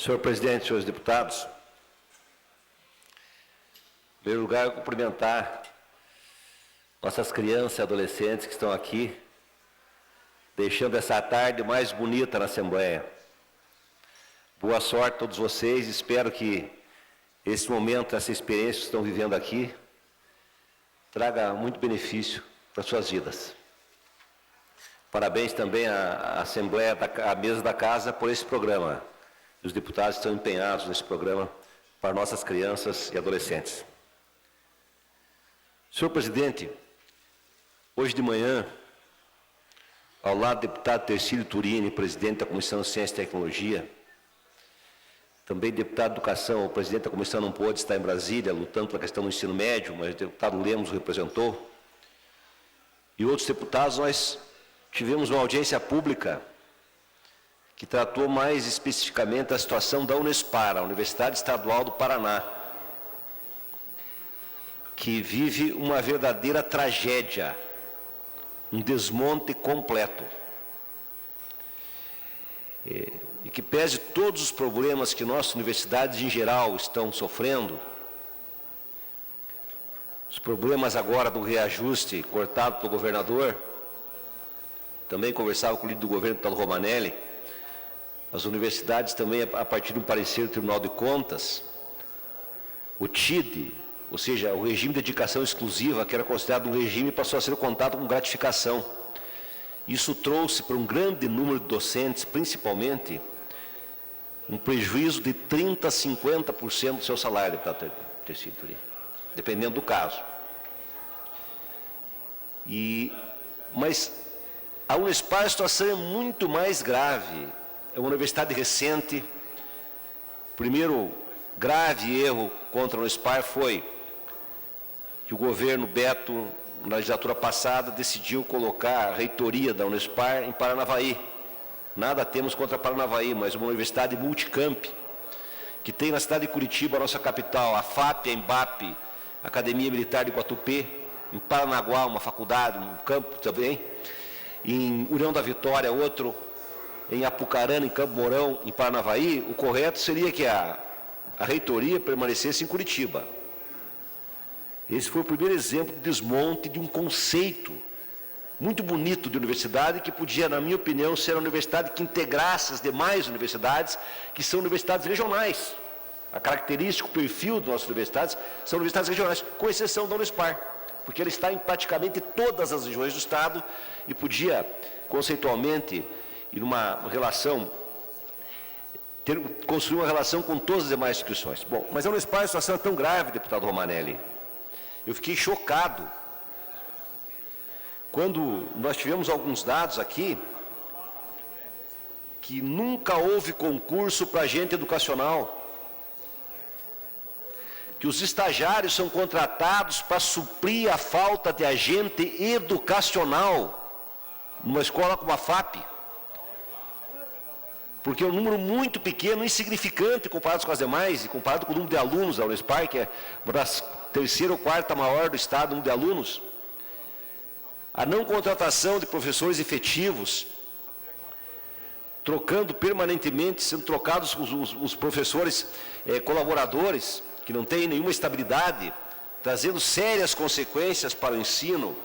Senhor presidente, senhores deputados, em primeiro lugar, eu cumprimentar nossas crianças e adolescentes que estão aqui, deixando essa tarde mais bonita na Assembleia. Boa sorte a todos vocês, espero que esse momento, essa experiência que estão vivendo aqui, traga muito benefício para suas vidas. Parabéns também à Assembleia, à mesa da Casa, por esse programa. Os deputados estão empenhados nesse programa para nossas crianças e adolescentes. Senhor presidente, hoje de manhã, ao lado do deputado Tercílio Turini, presidente da Comissão de Ciência e Tecnologia, também deputado de Educação, o presidente da Comissão não pôde estar em Brasília, lutando pela questão do ensino médio, mas o deputado Lemos o representou, e outros deputados, nós tivemos uma audiência pública que tratou mais especificamente da situação da Unespar, a Universidade Estadual do Paraná, que vive uma verdadeira tragédia, um desmonte completo. E que pese todos os problemas que nossas universidades em geral estão sofrendo, os problemas agora do reajuste cortado pelo governador, também conversava com o líder do governo, o deputado Romanelli, as universidades também, a partir do parecer do Tribunal de Contas, o TID, ou seja, o regime de dedicação exclusiva, que era considerado um regime, passou a ser contado com gratificação. Isso trouxe para um grande número de docentes, principalmente, um prejuízo de 30% a 50% do seu salário, deputado Tercílio Turini, dependendo do caso. Mas a Unespar, a situação é muito mais grave. É uma universidade recente. O primeiro grave erro contra a Unespar foi que o governo Beto, na legislatura passada, decidiu colocar a reitoria da Unespar em Paranavaí. Nada temos contra Paranavaí, mas uma universidade multicamp, que tem na cidade de Curitiba, a nossa capital, a FAP, a EMBAP, a Academia Militar de Guatupê, em Paranaguá, uma faculdade, um campo também, em União da Vitória, outro, em Apucarana, em Campo Mourão, em Paranavaí. O correto seria que a reitoria permanecesse em Curitiba. Esse foi o primeiro exemplo de desmonte de um conceito muito bonito de universidade, que podia, na minha opinião, ser uma universidade que integrasse as demais universidades, que são universidades regionais. A característica, o perfil das nossas universidades são universidades regionais, com exceção da Unespar, porque ela está em praticamente todas as regiões do Estado e podia, conceitualmente, e numa relação, construir uma relação com todas as demais instituições. Bom, mas a Unespar, a situação é tão grave, deputado Romanelli. Eu fiquei chocado quando nós tivemos alguns dados aqui que nunca houve concurso para agente educacional, que os estagiários são contratados para suprir a falta de agente educacional numa escola como a FAP, porque é um número muito pequeno, insignificante comparado com as demais e comparado com o número de alunos da Unespar, que é uma das terceira ou quarta maior do Estado, número de alunos. A não contratação de professores efetivos, trocando permanentemente, sendo trocados os professores colaboradores, que não têm nenhuma estabilidade, trazendo sérias consequências para o ensino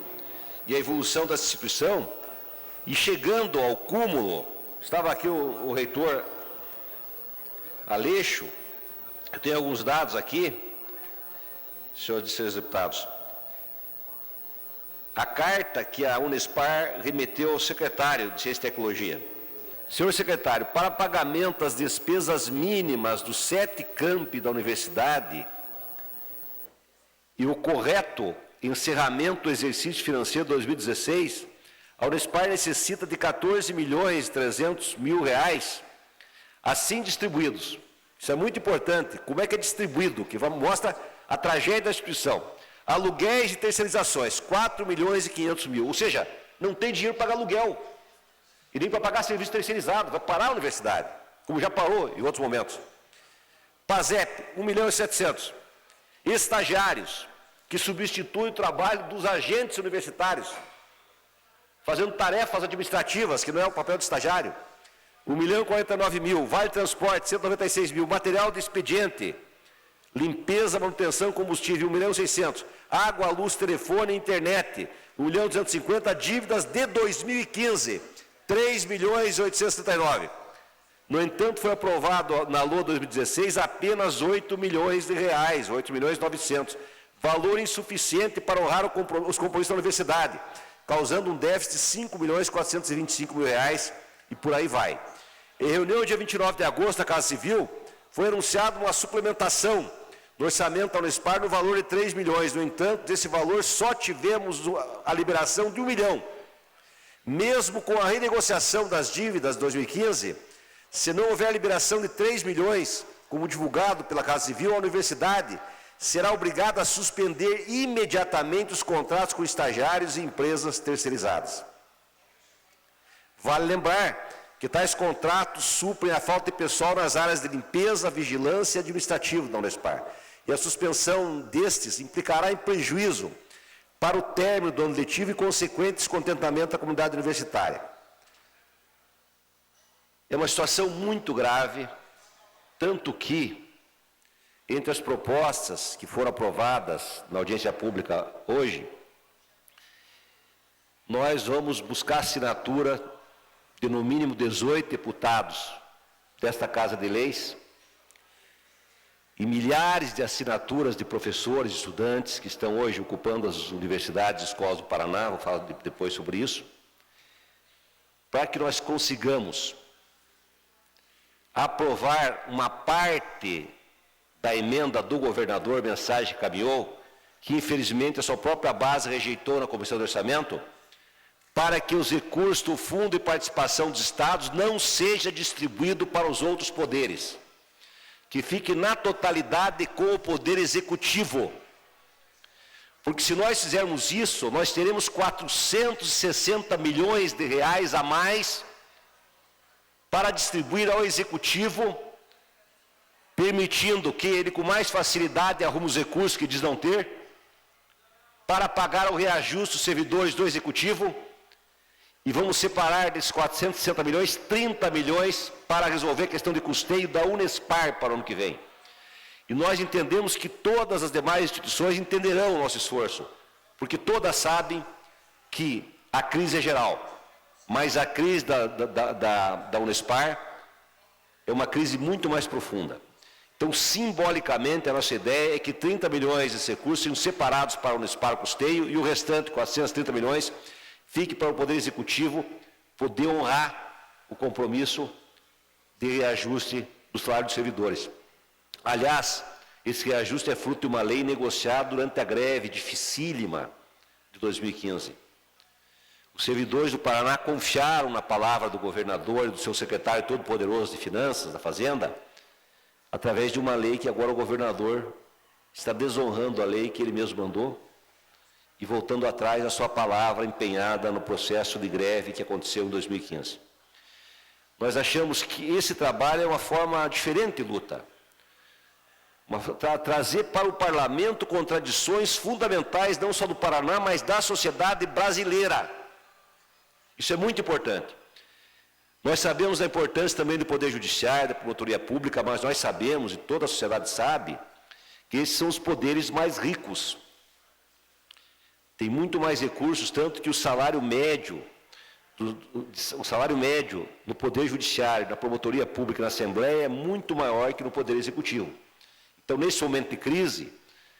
e a evolução da instituição, e chegando ao cúmulo. Estava aqui o reitor Aleixo, eu tenho alguns dados aqui, senhores e senhores deputados. A carta que a Unespar remeteu ao secretário de Ciência e Tecnologia. Senhor secretário, para pagamento das despesas mínimas dos 7 campi da universidade e o correto encerramento do exercício financeiro de 2016, a Unespar necessita de R$14.300.000, assim distribuídos. Isso é muito importante. Como é que é distribuído? Que mostra a tragédia da instituição. Aluguéis e terceirizações, R$4.500.000. Ou seja, não tem dinheiro para pagar aluguel. E nem para pagar serviço terceirizado. Vai parar a universidade, como já parou em outros momentos. PASEP, R$1.700.000. Estagiários, que substituem o trabalho dos agentes universitários, fazendo tarefas administrativas, que não é o papel do estagiário. 1.049.000, vale transporte, 196.000, material de expediente, limpeza, manutenção, combustível, 1.600.000, água, luz, telefone e internet, 1.250.000, dívidas de 2015, 3.839.000. No entanto, foi aprovado na LOA 2016 apenas 8 milhões de reais, 8.900.000, valor insuficiente para honrar os compromissos da universidade, causando um déficit de 5.425.000 reais e por aí vai. Em reunião dia 29 de agosto da Casa Civil, foi anunciada uma suplementação no orçamento da Unespar no valor de 3 milhões. No entanto, desse valor só tivemos a liberação de 1 milhão. Mesmo com a renegociação das dívidas de 2015, se não houver liberação de 3 milhões, como divulgado pela Casa Civil, a universidade será obrigada a suspender imediatamente os contratos com estagiários e empresas terceirizadas. Vale lembrar que tais contratos suprem a falta de pessoal nas áreas de limpeza, vigilância e administrativo da Unespar. E a suspensão destes implicará em prejuízo para o término do ano letivo e consequente descontentamento da comunidade universitária. É uma situação muito grave, tanto que, entre as propostas que foram aprovadas na audiência pública hoje, nós vamos buscar assinatura de no mínimo 18 deputados desta Casa de Leis e milhares de assinaturas de professores e estudantes que estão hoje ocupando as universidades e escolas do Paraná, vou falar depois sobre isso, para que nós consigamos aprovar uma parte da emenda do governador, mensagem que caminhou, que infelizmente a sua própria base rejeitou na Comissão de Orçamento, para que os recursos do Fundo de Participação dos Estados não seja distribuído para os outros poderes, que fique na totalidade com o Poder Executivo. Porque se nós fizermos isso, nós teremos 460 milhões de reais a mais para distribuir ao Executivo, permitindo que ele com mais facilidade arrume os recursos que diz não ter, para pagar o reajuste dos servidores do Executivo, e vamos separar desses 460 milhões, 30 milhões para resolver a questão de custeio da Unespar para o ano que vem. E nós entendemos que todas as demais instituições entenderão o nosso esforço, porque todas sabem que a crise é geral, mas a crise da Unespar é uma crise muito mais profunda. Então, simbolicamente, a nossa ideia é que 30 milhões de recursos sejam separados para a Unespar custeio e o restante, 430 milhões, fique para o Poder Executivo poder honrar o compromisso de reajuste do salário dos servidores. Aliás, esse reajuste é fruto de uma lei negociada durante a greve dificílima de 2015. Os servidores do Paraná confiaram na palavra do governador e do seu secretário todo-poderoso de Finanças, da Fazenda, através de uma lei que agora o governador está desonrando a lei que ele mesmo mandou e voltando atrás da sua palavra empenhada no processo de greve que aconteceu em 2015. Nós achamos que esse trabalho é uma forma diferente de luta. Trazer para o parlamento contradições fundamentais, não só do Paraná, mas da sociedade brasileira. Isso é muito importante. Nós sabemos da importância também do Poder Judiciário, da promotoria pública, mas nós sabemos, e toda a sociedade sabe, que esses são os poderes mais ricos. Tem muito mais recursos, tanto que o salário médio no Poder Judiciário, na promotoria pública e na Assembleia é muito maior que no Poder Executivo. Então, nesse momento de crise,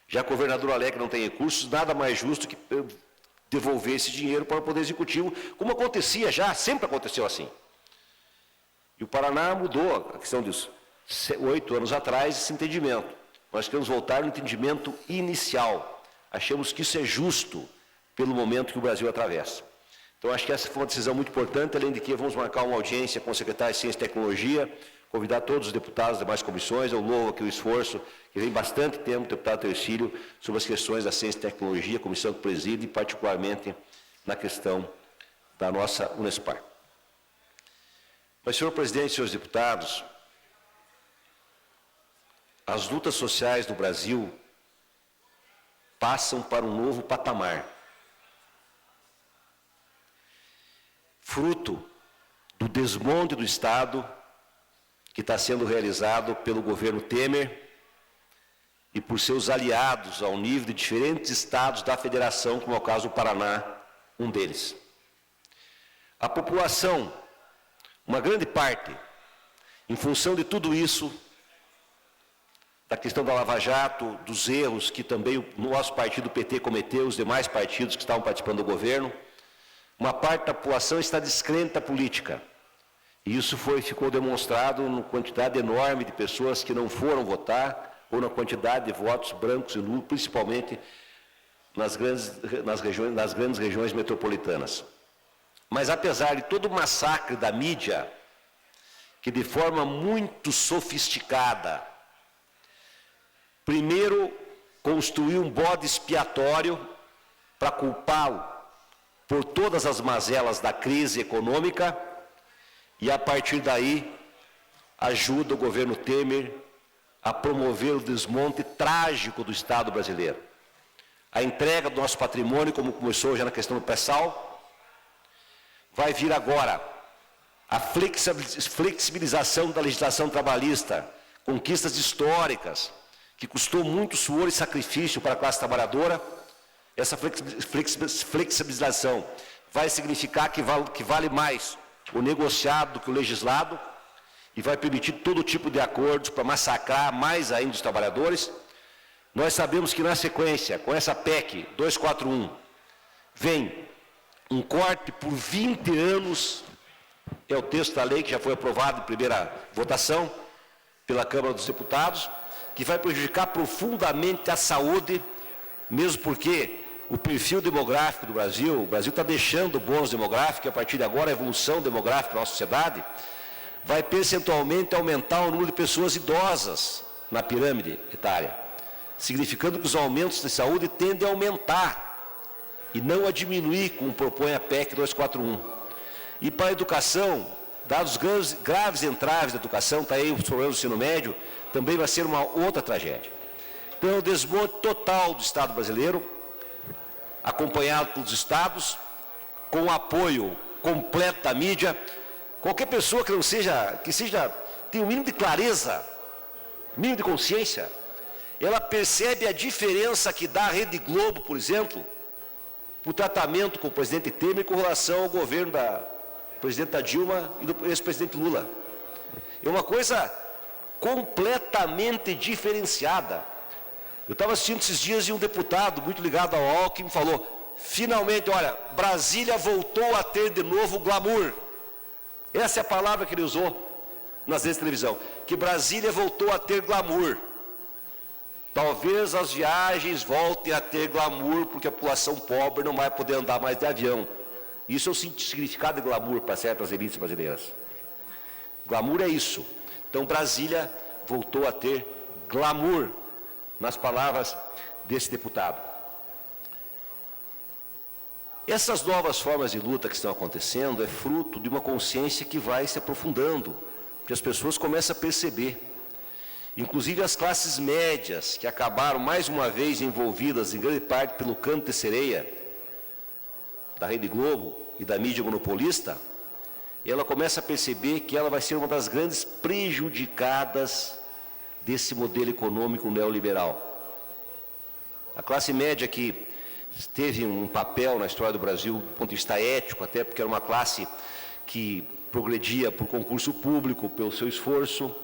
já que o governador alega que não tem recursos, nada mais justo que devolver esse dinheiro para o Poder Executivo, como acontecia já, sempre aconteceu assim. E o Paraná mudou a questão disso. 8 anos atrás, esse entendimento. Nós queremos voltar ao entendimento inicial. Achamos que isso é justo pelo momento que o Brasil atravessa. Então, acho que essa foi uma decisão muito importante, além de que vamos marcar uma audiência com o secretário de Ciência e Tecnologia, convidar todos os deputados das demais comissões. Eu louvo aqui o esforço, que vem bastante tempo, o deputado Tercílio, sobre as questões da Ciência e Tecnologia, comissão que preside, e particularmente na questão da nossa Unespar. Mas, senhor presidente e senhores deputados, as lutas sociais no Brasil passam para um novo patamar. Fruto do desmonte do Estado que está sendo realizado pelo governo Temer e por seus aliados ao nível de diferentes estados da federação, como é o caso do Paraná, um deles. A população, uma grande parte, em função de tudo isso, da questão da Lava Jato, dos erros que também o nosso partido PT cometeu, os demais partidos que estavam participando do governo, uma parte da população está descrente da política. E isso ficou demonstrado numa quantidade enorme de pessoas que não foram votar, ou na quantidade de votos brancos e nulos, principalmente nas grandes regiões metropolitanas. Mas apesar de todo o massacre da mídia, que de forma muito sofisticada, primeiro construiu um bode expiatório para culpá-lo por todas as mazelas da crise econômica e a partir daí ajuda o governo Temer a promover o desmonte trágico do Estado brasileiro. A entrega do nosso patrimônio, como começou já na questão do pré-sal, vai vir agora a flexibilização da legislação trabalhista, conquistas históricas, que custou muito suor e sacrifício para a classe trabalhadora. Essa flexibilização vai significar que vale mais o negociado do que o legislado e vai permitir todo tipo de acordos para massacrar mais ainda os trabalhadores. Nós sabemos que na sequência, com essa PEC 241, vem um corte por 20 anos, é o texto da lei que já foi aprovado em primeira votação pela Câmara dos Deputados, que vai prejudicar profundamente a saúde, mesmo porque o perfil demográfico do Brasil, o Brasil está deixando o bônus demográfico, e a partir de agora a evolução demográfica da nossa sociedade, vai percentualmente aumentar o número de pessoas idosas na pirâmide etária, significando que os aumentos de saúde tendem a aumentar e não a diminuir, como propõe a PEC 241. E para a educação, dados graves entraves da educação, está aí os problemas do ensino médio, também vai ser uma outra tragédia. Então, é o desmonte total do Estado brasileiro, acompanhado pelos estados, com o apoio completo da mídia. Qualquer pessoa que tenha um mínimo de clareza, mínimo de consciência, ela percebe a diferença que dá a Rede Globo, por exemplo, para o tratamento com o presidente Temer com relação ao governo da presidenta Dilma e do ex-presidente Lula. É uma coisa completamente diferenciada. Eu estava assistindo esses dias e um deputado muito ligado ao Alckmin falou, finalmente, olha, Brasília voltou a ter de novo glamour. Essa é a palavra que ele usou nas redes de televisão, que Brasília voltou a ter glamour. Talvez as viagens voltem a ter glamour, porque a população pobre não vai poder andar mais de avião. Isso é o significado de glamour para certas elites brasileiras. Glamour é isso. Então Brasília voltou a ter glamour, nas palavras desse deputado. Essas novas formas de luta que estão acontecendo é fruto de uma consciência que vai se aprofundando, que as pessoas começam a perceber. Inclusive as classes médias, que acabaram mais uma vez envolvidas em grande parte pelo canto de sereia da Rede Globo e da mídia monopolista, ela começa a perceber que ela vai ser uma das grandes prejudicadas desse modelo econômico neoliberal. A classe média que teve um papel na história do Brasil, do ponto de vista ético, até porque era uma classe que progredia por concurso público, pelo seu esforço,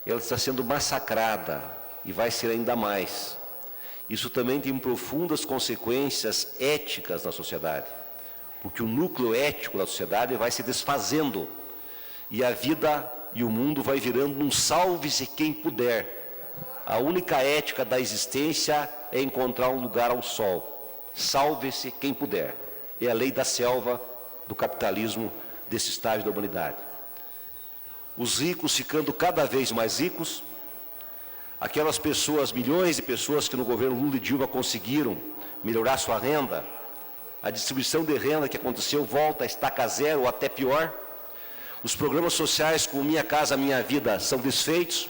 ela está sendo massacrada e vai ser ainda mais. Isso também tem profundas consequências éticas na sociedade, porque o núcleo ético da sociedade vai se desfazendo e a vida e o mundo vai virando um salve-se quem puder. A única ética da existência é encontrar um lugar ao sol. Salve-se quem puder. É a lei da selva do capitalismo desse estágio da humanidade. Os ricos ficando cada vez mais ricos, aquelas pessoas, milhões de pessoas que no governo Lula e Dilma conseguiram melhorar sua renda, a distribuição de renda que aconteceu volta a estaca zero ou até pior. Os programas sociais como Minha Casa Minha Vida são desfeitos.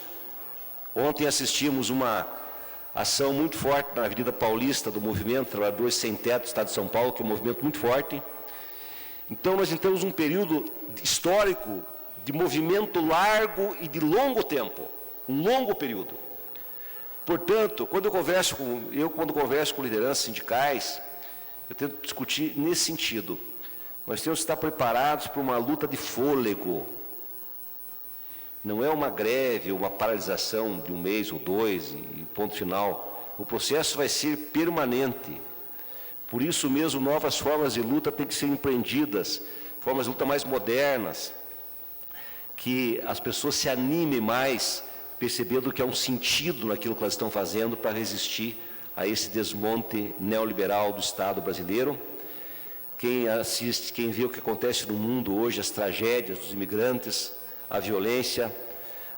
Ontem assistimos uma ação muito forte na Avenida Paulista do Movimento Trabalhadores Sem Teto do Estado de São Paulo, que é um movimento muito forte. Então nós temos um período histórico de movimento largo e de longo tempo, um longo período. Portanto, quando converso com lideranças sindicais, eu tento discutir nesse sentido. Nós temos que estar preparados para uma luta de fôlego. Não é uma greve, uma paralisação de um mês ou dois e ponto final. O processo vai ser permanente. Por isso mesmo, novas formas de luta têm que ser empreendidas, formas de luta mais modernas, que as pessoas se animem mais, percebendo que há um sentido naquilo que elas estão fazendo para resistir a esse desmonte neoliberal do Estado brasileiro. Quem assiste, quem vê o que acontece no mundo hoje, as tragédias dos imigrantes, a violência,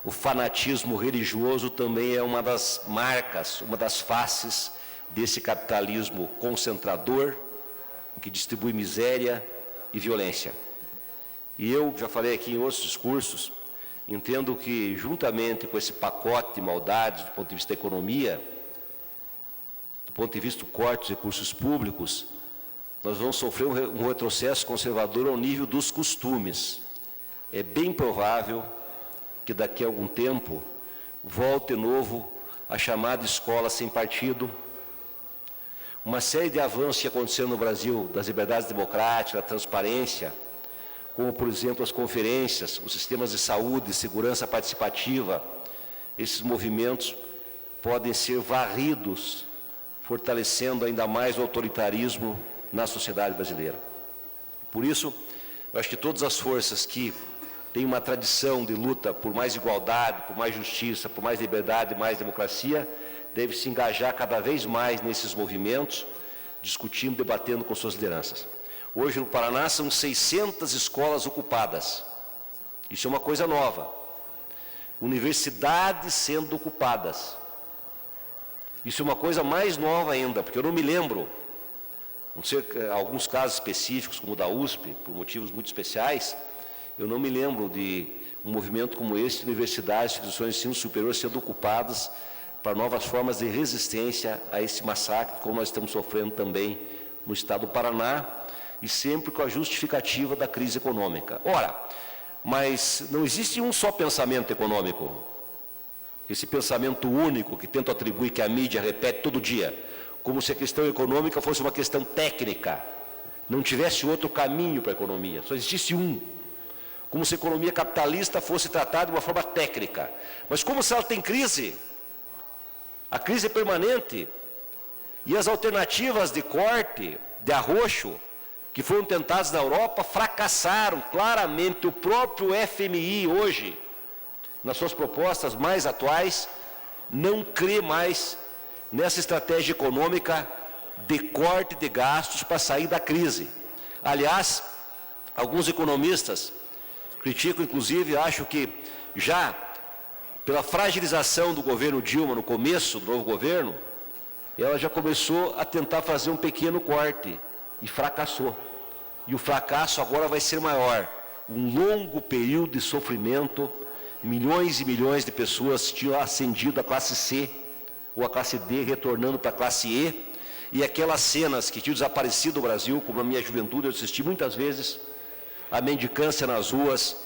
o fanatismo religioso também é uma das marcas, uma das faces desse capitalismo concentrador, que distribui miséria e violência. E eu já falei aqui em outros discursos, entendo que, juntamente com esse pacote de maldades do ponto de vista da economia, do ponto de vista do corte dos recursos públicos, nós vamos sofrer um retrocesso conservador ao nível dos costumes. É bem provável que daqui a algum tempo volte de novo a chamada escola sem partido, uma série de avanços que aconteceram no Brasil, das liberdades democráticas, da transparência, como, por exemplo, as conferências, os sistemas de saúde, segurança participativa, esses movimentos podem ser varridos, fortalecendo ainda mais o autoritarismo na sociedade brasileira. Por isso, eu acho que todas as forças que têm uma tradição de luta por mais igualdade, por mais justiça, por mais liberdade, mais democracia, devem se engajar cada vez mais nesses movimentos, discutindo, debatendo com suas lideranças. Hoje no Paraná são 600 escolas ocupadas. Isso é uma coisa nova. Universidades sendo ocupadas. Isso é uma coisa mais nova ainda, porque eu não me lembro, não sei, alguns casos específicos, como o da USP, por motivos muito especiais, eu não me lembro de um movimento como esse, universidades, instituições de ensino superior sendo ocupadas para novas formas de resistência a esse massacre, como nós estamos sofrendo também no estado do Paraná, e sempre com a justificativa da crise econômica. Ora, mas não existe um só pensamento econômico. Esse pensamento único que tento atribuir, que a mídia repete todo dia, como se a questão econômica fosse uma questão técnica, não tivesse outro caminho para a economia, só existisse um. Como se a economia capitalista fosse tratada de uma forma técnica. Mas como se ela tem crise, a crise é permanente, e as alternativas de corte, de arroxo, que foram tentadas na Europa, fracassaram claramente. O próprio FMI hoje, nas suas propostas mais atuais, não crê mais nessa estratégia econômica de corte de gastos para sair da crise. Aliás, alguns economistas criticam, inclusive, acho que já pela fragilização do governo Dilma no começo do novo governo, ela já começou a tentar fazer um pequeno corte e fracassou. E o fracasso agora vai ser maior. Um longo período de sofrimento, milhões e milhões de pessoas tinham ascendido a classe C ou a classe D, retornando para a classe E, e aquelas cenas que tinham desaparecido do Brasil, como na minha juventude eu assisti muitas vezes, a mendicância nas ruas,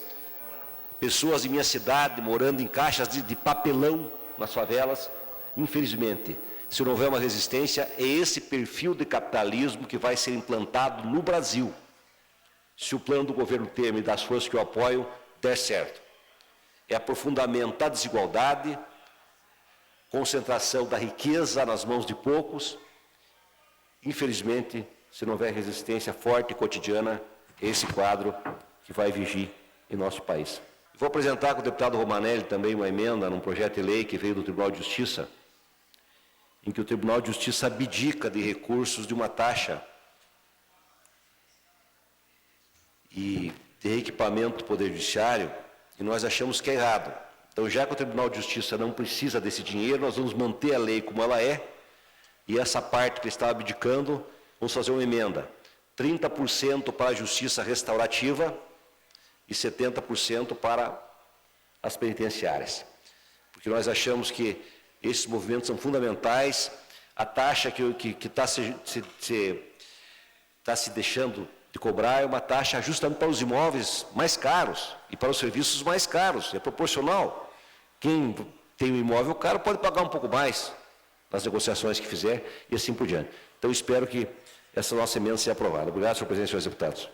pessoas de minha cidade morando em caixas de papelão nas favelas. Infelizmente, se não houver uma resistência, é esse perfil de capitalismo que vai ser implantado no Brasil, se o plano do governo Temer e das forças que o apoiam der certo. É aprofundamento da desigualdade, concentração da riqueza nas mãos de poucos. Infelizmente, se não houver resistência forte e cotidiana, é esse quadro que vai vigir em nosso país. Vou apresentar com o deputado Romanelli também uma emenda num projeto de lei que veio do Tribunal de Justiça, em que o Tribunal de Justiça abdica de recursos de uma taxa e de equipamento do Poder Judiciário, e nós achamos que é errado. Então, já que o Tribunal de Justiça não precisa desse dinheiro, nós vamos manter a lei como ela é, e essa parte que ele está abdicando, vamos fazer uma emenda. 30% para a Justiça Restaurativa e 70% para as penitenciárias. Porque nós achamos que esses movimentos são fundamentais. A taxa que está se deixando de cobrar uma taxa justamente para os imóveis mais caros e para os serviços mais caros, é proporcional. Quem tem um imóvel caro pode pagar um pouco mais nas negociações que fizer e assim por diante. Então, espero que essa nossa emenda seja aprovada. Obrigado, senhor presidente e senhores deputados.